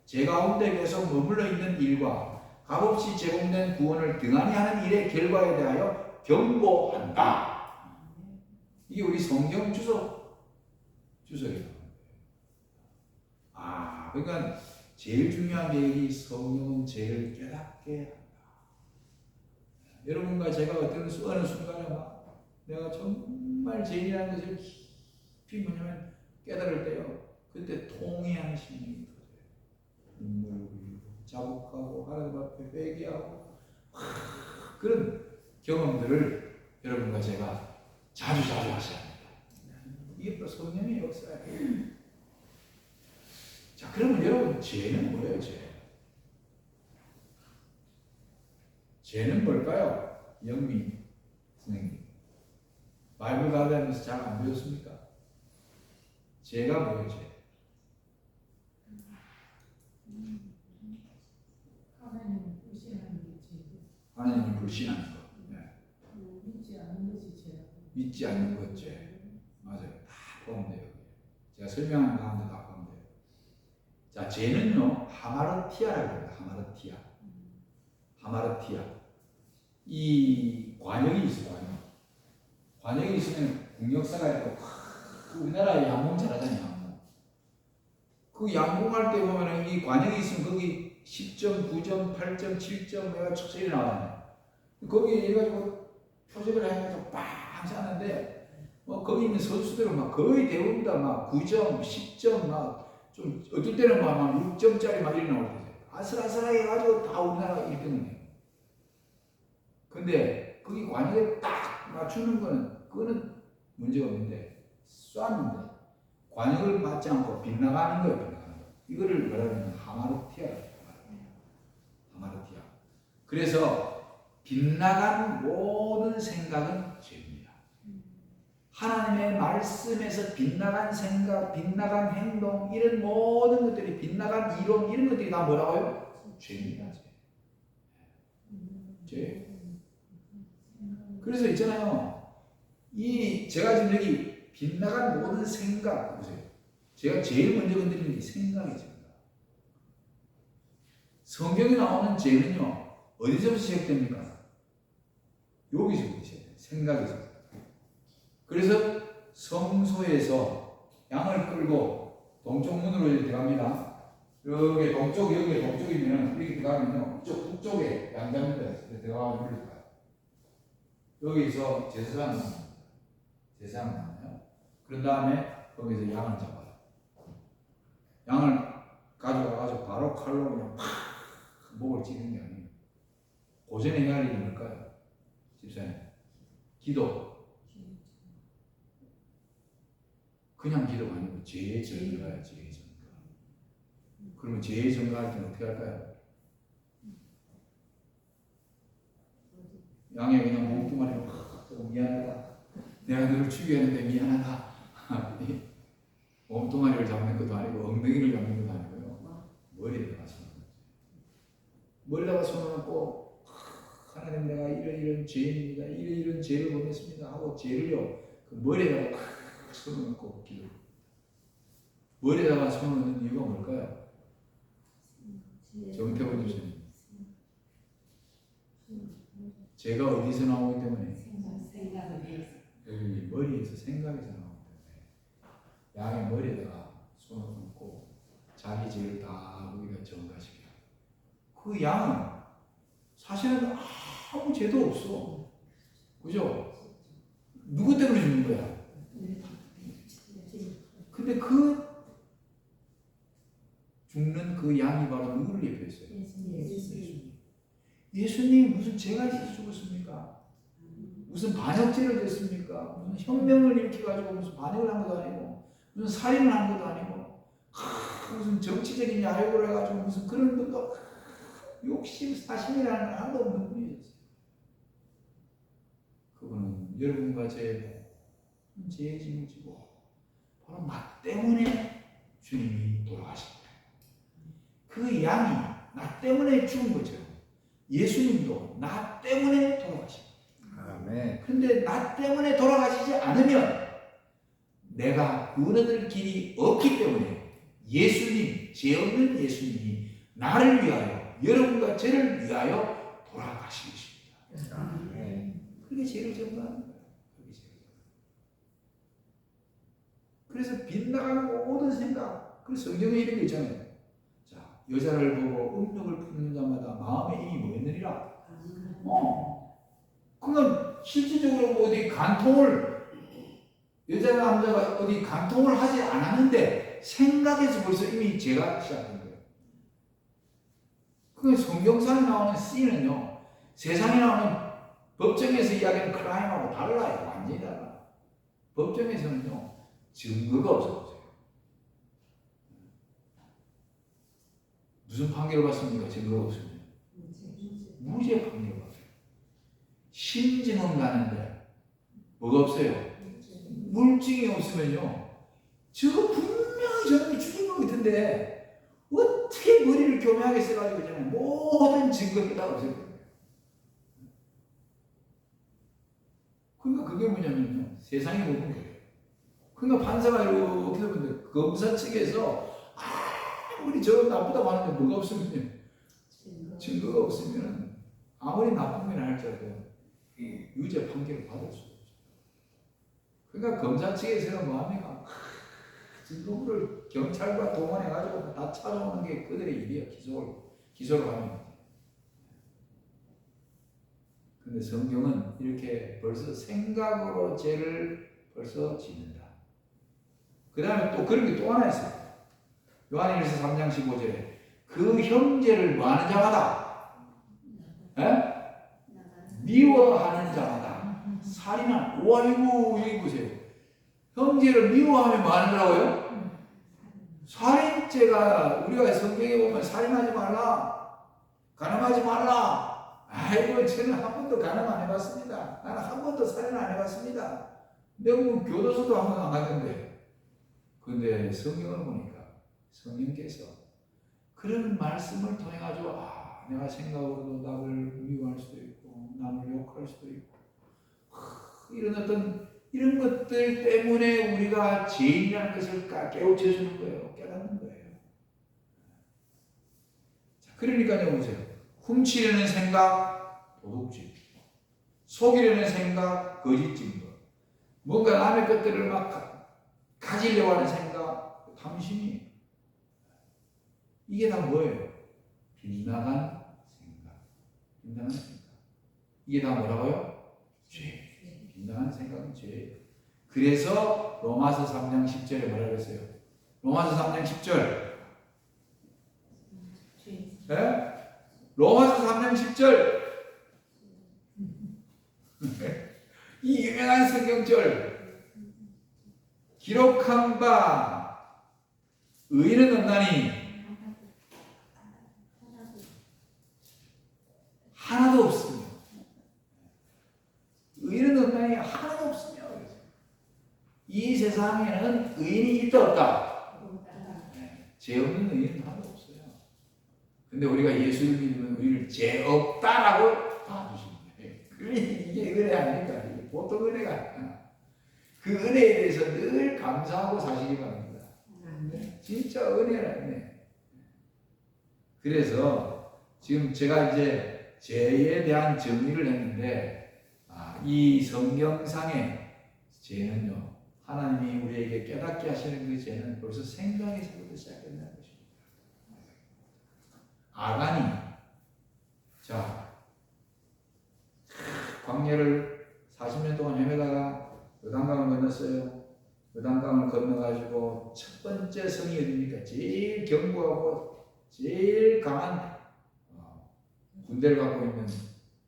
죄 가운데 계속 머물러 있는 일과 값없이 제공된 구원을 등한히 하는 일의 결과에 대하여 경고한다. 이게 우리 성경 주석이에요. 그러니까 제일 중요한 게 여기 성령은 죄를 깨닫게 한다. 여러분과 제가 어느 순간에 내가 정말 죄인이라는 것을 깊이 뭐냐면 깨달을 때요. 그때 통회하는 심령이 터져요. 눈물 흘리고 자복하고 하나님 앞에 회개하고 그런 경험들을 여러분과 제가 자주 하셔야 합니다. 이게 또 성령의 역사예요. 자, 그러면 여러분 죄는 뭐예요? 죄는 뭘까요? 영민 선생님. 바이블 가르치면서 잘 안 배웠습니까? 죄가 뭐예요, 죄? 하나님을 불신하는 게 죄고 하나님을 불신하는 것. 네. 믿지 않는 것이 죄라고. 믿지 않는 것 죄. 맞아요. 다 포함돼요. 제가 설명하는 가운데 다 포함돼요. 자, 죄는요, 하마르티아라고 합니다. 하마르티아. 하마르티아. 이 관역이 있어요, 관역. 관역이 있으면 국력사가 있고, 우리나라에 양봉 잘하잖아요, 양봉. 그 양봉할 때 보면은 이 관역이 있으면 거기 10점, 9점, 8점, 7점 내가 척sel이 나와요. 거기 해가지고 표적을 해가지고 빵 쌌는데, 거기 있는 선수들은 막 거의 대부분 다 막 9점, 10점, 막 좀 어떨 때는 막 6점짜리 막 이렇게 나올 때죠. 아슬아슬하게 해가지고 다 우리나라가 1등을 해요. 근데 거기 관역에 딱 맞추는 거는 그거는 문제가 없는데 쐈는데 관역을 맞지 않고 빗나가는 거예요. 빗나가는 거. 이거를 뭐라 그러냐면 하마르티아예요. 하마르티아. 그래서 빗나간 모든 생각은 죄입니다. 하나님의 말씀에서 빗나간 생각, 빗나간 행동, 이런 모든 것들이 빗나간 이론, 이런 것들이 다 뭐라고요? 죄입니다. 죄. 그래서 있잖아요. 제가 지금 여기 빗나간 모든 생각 보세요. 제가 제일 먼저 건드리는 게 생각이죠. 성경에 나오는 죄는요, 어디서부터 시작됩니까? 여기서부터 시작돼요. 생각에서. 그래서 성소에서 양을 끌고 동쪽 문으로 들어갑니다. 여기 동쪽, 여기 동쪽이면 이렇게 들어가면요, 이쪽 북쪽에 양 잡는 데 들어가면 물릴 거예요. 여기서 제사장 나옵니다. 제사장 나와요. 그런 다음에 거기서 양을 잡아요. 양을 가져와가지고 바로 칼로 그냥 팍 목을 찌르는 게 아니에요. 고전에 해야 할 일이 뭘까요? 집사님. 기도. 그냥 기도가 아니고 죄의 전가예요. 죄의 전가. 그러면 죄의 전가할 때는 어떻게 할까요? 양에 그냥 몸뚱아리로 미안하다. 내가 너를 죽였는데 미안하다. 몸뚱아리를 잡는 것도 아니고 엉덩이를 잡는 것도 아니고요. 머리에다가 손을 얹어요. 머리에다가 손을 얹고 하나님 내가 이런 죄인입니다. 이런 죄를 범했습니다 하고 죄를요 그 머리에다가 손을 얹고 기도. 머리에다가 손을 얹는 이유가 뭘까요? 정태원 주님. 죄가 어디서 나오기 때문에? 여기 머리에서 생각에서 나오기 때문에 양의 머리에다가 손을 얹고 자기 죄를 다 거기다 전가시켜요. 그 양은 사실은 아무 죄도 없어. 그죠? 누구 때문에 죽는 거야? 근데 그 죽는 그 양이 바로 누구를 예표했어요? 예수님 무슨 죄가 있어서 죽었습니까? 무슨 반역죄를 졌습니까? 무슨 혁명을 일으켜가지고 무슨 반역을 한 것도 아니고 무슨 살인을 한 것도 아니고 무슨 정치적인 야욕을 해가지고 무슨 그런 것도 욕심 사심이라는 건 하나도 없는 분이었어요. 그분은 여러분과 제 죄의 짐을 지고 바로 나 때문에 주님이 돌아가신 거예요. 그 양이 나 때문에 죽은 거죠. 예수님도 나 때문에 돌아가신 거예요. 아멘. 근데 나 때문에 돌아가시지 않으면 내가 구원을 길이 없기 때문에 예수님, 죄 없는 예수님이 나를 위하여 여러분과 저를 위하여 돌아가신 것입니다. 아멘. 그게 죄를 전가하는 거예요. 그래서 빗나가는 모든 생각, 그래서 성경에 이런 게 있잖아요. 자, 여자를 보고 음욕을 품는 자마다 마음에 이미 뭐였느니라? 그건 실질적으로 뭐 어디 간통을, 여자 남자가 어디 간통을 하지 않았는데 생각에서 벌써 이미 죄가 시작된 거예요. 그 성경상에 나오는 씬은요, 세상에 나오는 법정에서 이야기하는 크라임하고 달라요. 완전히 달라요. 법정에서는요, 증거가 없어요. 무슨 판결을 받습니까? 증거가 없으면. 무죄 판결을 받아요. 심증은 가는데 뭐가 없어요? 물증이 없으면요. 저거 분명히 저놈이 죽인 것 같은데 어떻게 머리를 교묘하게 써가지고 있잖아요. 모든 증거가 다 없을 거예요. 그러니까 그게 뭐냐면요. 세상이 모든 거예요. 그러니까 판사가 이렇게 되면 검사 측에서 아무리 저 나쁘다고 하는데 뭐가 없으면요. 증거가 없으면 아무리 나쁜 걸 할지라도 유죄 판결을 받을 수 없죠. 그러니까 검사 측에서는 뭐합니까? 증거물을 경찰과 동원해가지고 다 찾아오는 게 그들의 일이에요. 기소를 하면. 근데 성경은 이렇게 벌써 생각으로 죄를 벌써 짓는다. 그 다음에 또 그런 게 또 하나 있어요. 요한일서 3장 15절에 그 형제를 뭐하는 자마다 미워하는 자마다 살인한 오아이고 여기 보세요. 형제를 미워하면 뭐하는 거라고요? 살인죄가 우리가 성경에 보면 살인하지 말라, 간음하지 말라. 아이고 저는 한 번도 간음 안 해봤습니다. 나는 한 번도 살인 안 해봤습니다. 내가 뭐 교도소도 한 번 안 갔는데. 근데 성경을 보니까 성령께서 그런 말씀을 통해 가지고 내가 생각으로도 남을 미워할 수도 있고 남을 욕할 수도 있고 이런 어떤 이런 것들 때문에 우리가 죄인이라는 것을 깨우쳐 주는 거예요. 깨닫는 거예요. 자, 그러니까요 보세요. 훔치려는 생각 도둑질, 속이려는 생각 거짓 증거, 뭔가 남의 것들을 막 가지려고 하는 생각 탐심이, 이게 다 뭐예요? 빗나간 생각. 빗나간 생각. 이게 다 뭐라고요? 죄. 빗나간 생각은 죄예요. 그래서 로마서 3장 10절에 뭐라 그랬어요? 로마서 3장 10절. 네? 로마서 3장 10절. 이 유명한 성경절. 기록한 바 의인은 없나니 하나도 없으며. 의인은 없나니 하나도 없으며. 이 세상에는 의인이 있다 없다? 죄 없는 의인은 하나도 없어요. 근데 우리가 예수를 믿으면 우리를 죄 없다라고 봐주십니다. 이게 은혜 아닙니까? 이게 보통 은혜가 아니야. 그 은혜에 대해서 늘 감사하고 사시기 바랍니다. 진짜 은혜라 은혜. 그래서 지금 제가 이제 죄에 대한 정리를 했는데 이 성경상의 죄는요, 하나님이 우리에게 깨닫게 하시는 그 죄는 벌써 생각에서부터 시작된다는 것입니다. 아간이 광야를 40년 동안 헤매다가 요단강을 건넜어요. 요단강을 건너가지고 첫 번째 성이 어디입니까? 제일 견고하고 제일 강한 군대를 갖고 있는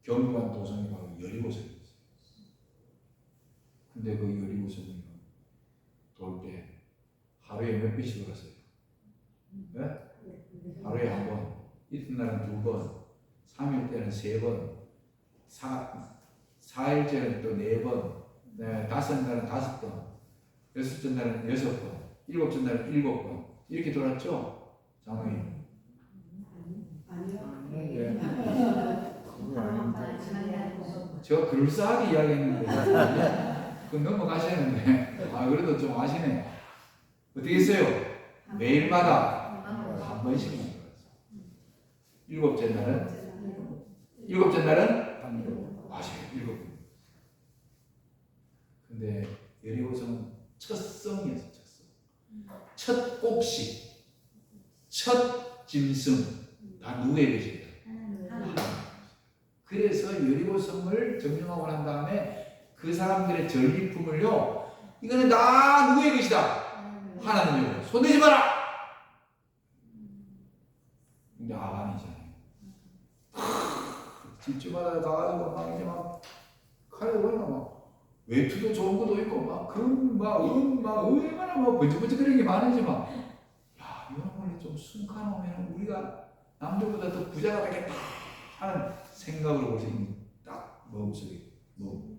견고한 도성이 바로 여리고성이었어요. 근데 그 여리고성이 돌 때 하루에 몇 번씩 돌았어요? 네? 하루에 한 번, 이튿날은 두 번, 3일 때는 세 번, 4일째는 또 네 번, 네, 5날은 5번, 6째 날은 6번, 7째 날은 7번 이렇게 돌았죠? 장로님. 아니요. 예. 제가 그럴싸하게 이야기했는데 그건 넘어가시는데 그래도 좀 아시네. 어떻게 했어요? 매일마다 한 번씩만 돌았어요. 7째 날은 맞아요. 7번. 근데 여리고성은 첫 성이었어요. 첫 곡식, 첫 짐승 다 누구의 것이다? 그래서 여리고성을 점령하고 난 다음에 그 사람들의 전리품을요, 이거는 다 누구의 것이다? 하나님의 것. 손대지 마라. 근데 아간이잖아요. 집집마다 가가지고 막 이제 막 칼에 보니까 막 외투도 좋은 것도 있고 막 금, 막 은, 막 얼마나 막 번쩍번쩍거리는 게 많은지만, 이런 걸 좀 순간하면 우리가 남들보다 더 부자가 되겠다 하는 생각으로 벌써 딱 마음속에 뭐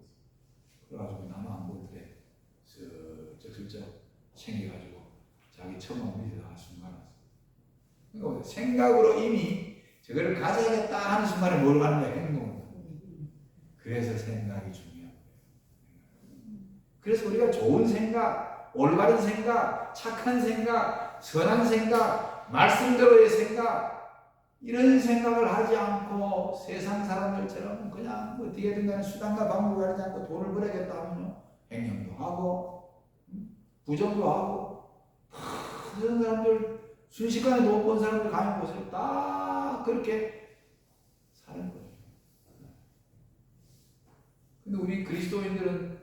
그래가지고 나무 안 볼 때 슬쩍 챙겨가지고 자기 처마 밑에다가 숨겨놨어. 그러니까 생각으로 이미 저거를 가져야겠다 하는 순간에 뭘 하는 거야? 행동을. 그래서 생각이 중요한 거예요. 그래서 우리가 좋은 생각, 올바른 생각, 착한 생각, 선한 생각, 말씀대로의 생각, 이런 생각을 하지 않고 세상 사람들처럼 그냥 어떻게든 간에 수단과 방법을 하지 않고 돈을 벌어야겠다 하면 행령도 하고 부정도 하고 그런 사람들 순식간에 못 본 사람들 가면 보세요. 다 그렇게 사는 거예요. 근데 우리 그리스도인들은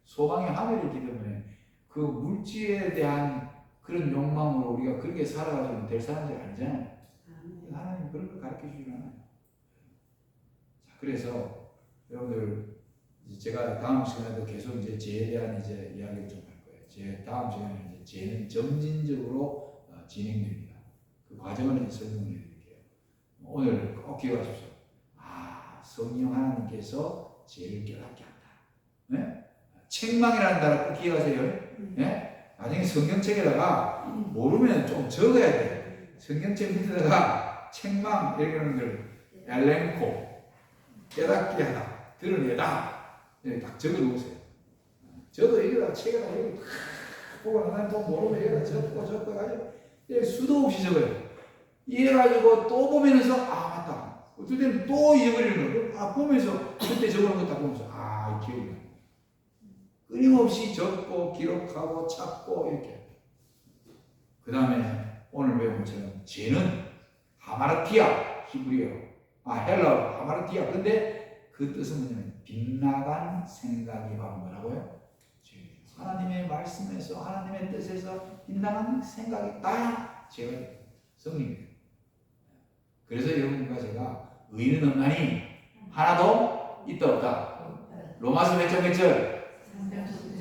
소망의 하늘이기 때문에 그 물질에 대한 그런 욕망으로 우리가 그렇게 살아가지고 될 사람들이 아니잖아요. 하나님 그런 걸 가르쳐 주지 않아요. 자, 그래서 여러분들 제가 다음 시간에도 계속 이제 죄에 대한 이제 이야기를 좀 할 거예요. 제 다음 시간에 이제 죄는 점진적으로 진행됩니다. 그 과정을 이제 설명을 해드릴게요. 오늘 꼭 기억하십시오. 성령 하나님께서 죄를 깨닫게 한다. 네? 책망이라는 단어 꼭 기억하세요. 네? 나중에 성경책에다가 모르면 좀 적어야 돼요. 성경책 밑에다가 책망 이런 것들 엘렌코 깨닫게 하다, 드러내다 이렇게 딱 적어 놓으세요. 저도 여기다가 책에다가 여기 탁 보고 나면 또 모르면 여기다 적고 해가지고 수도 없이 적어요. 이래가지고 또 보면서 맞다. 어떨 때는 또 잊어버리는 거예요. 보면서 그때 적어놓은 거 딱 보면서 이 기억이 나요. 끊임없이 적고 기록하고 찾고 이렇게. 그 다음에 오늘 배운 것처럼 죄는 하마르티아 히브리어 헬라어 하마르티아. 근데 그 뜻은 뭐냐면 빗나간 생각이 바로 뭐라고요? 하나님의 말씀에서 하나님의 뜻에서 빗나간 생각이 다 죄가 성립이에요. 그래서 여러분과 제가 의인은 없나니 하나도 있다 없다. 로마서 몇 장 몇 절?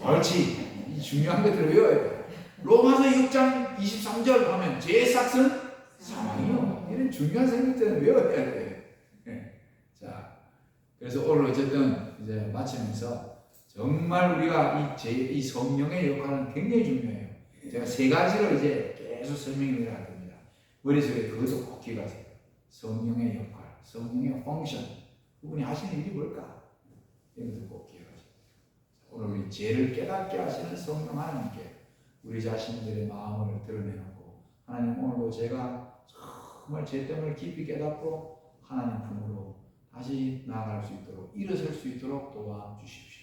옳지. 이 중요한 것들을 외워야 돼. 로마서 6장 23절 하면 죄의 삭은 사망이요. 이런 중요한 생각들은 외워야 돼. 자, 그래서 오늘 어쨌든 이제 마치면서 정말 우리가 이 성령의 역할은 굉장히 중요해요. 제가 세 가지로 이제 계속 설명을 할 겁니다. 머릿속에 그것도 꼭 기억하세요. 성령의 역할, 성령의 펑션, 그분이 하시는 일이 뭘까? 이런 것도 꼭 기억하세요. 오늘 우리 죄를 깨닫게 하시는 성령 하나님께 우리 자신들의 마음을 드러내놓고 하나님 오늘도 제가 정말 죄 때문에 깊이 깨닫고 하나님 품으로 다시 나아갈 수 있도록 일어설 수 있도록 도와주십시오.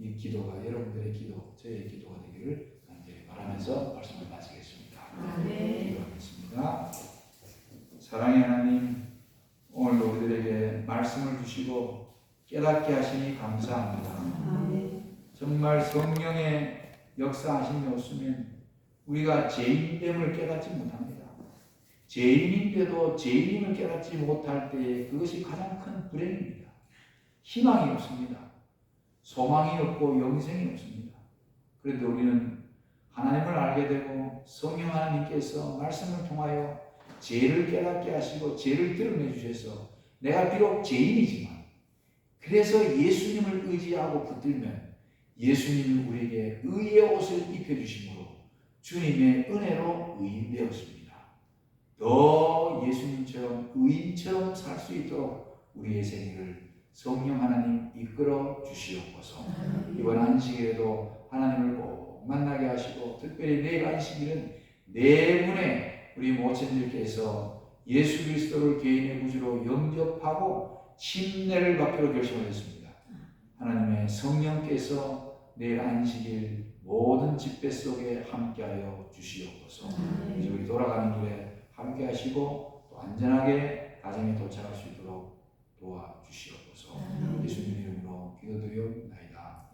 이 기도가 여러분들의 기도, 저의 기도가 되기를 간절히 바라면서 말씀을 마치겠습니다. 기도하겠습니다. 사랑의 하나님, 오늘 우리들에게 말씀을 주시고 깨닫게 하시니 감사합니다. 정말 성령의 역사하심이 없으면 우리가 죄인됨을 깨닫지 못합니다. 죄인인데도 죄인임을 깨닫지 못할 때 그것이 가장 큰 불행입니다. 희망이 없습니다. 소망이 없고 영생이 없습니다. 그런데 우리는 하나님을 알게 되고 성령 하나님께서 말씀을 통하여 죄를 깨닫게 하시고 죄를 드러내 주셔서 내가 비록 죄인이지만 그래서 예수님을 의지하고 붙들면 예수님이 우리에게 의의 옷을 입혀주심으로 주님의 은혜로 의인 되었습니다. 더 예수님처럼 의인처럼 살 수 있도록 우리의 생애를 성령 하나님 이끌어 주시옵소서. 이번 안식일에도 하나님을 꼭 만나게 하시고 특별히 내일 안식일은 네 분의 우리 모친들께서 예수 그리스도를 개인의 구주로 영접하고 침례를 받기로 결심하셨습니다. 하나님의 성령께서 내일 안식일 모든 집회 속에 함께하여 주시옵소서. 이제 우리 돌아가는 길에 함께하시고 또 안전하게 가정에 도착할 수 있도록 도와주시옵소서. 예수님 이름으로 기도드리옵나이다.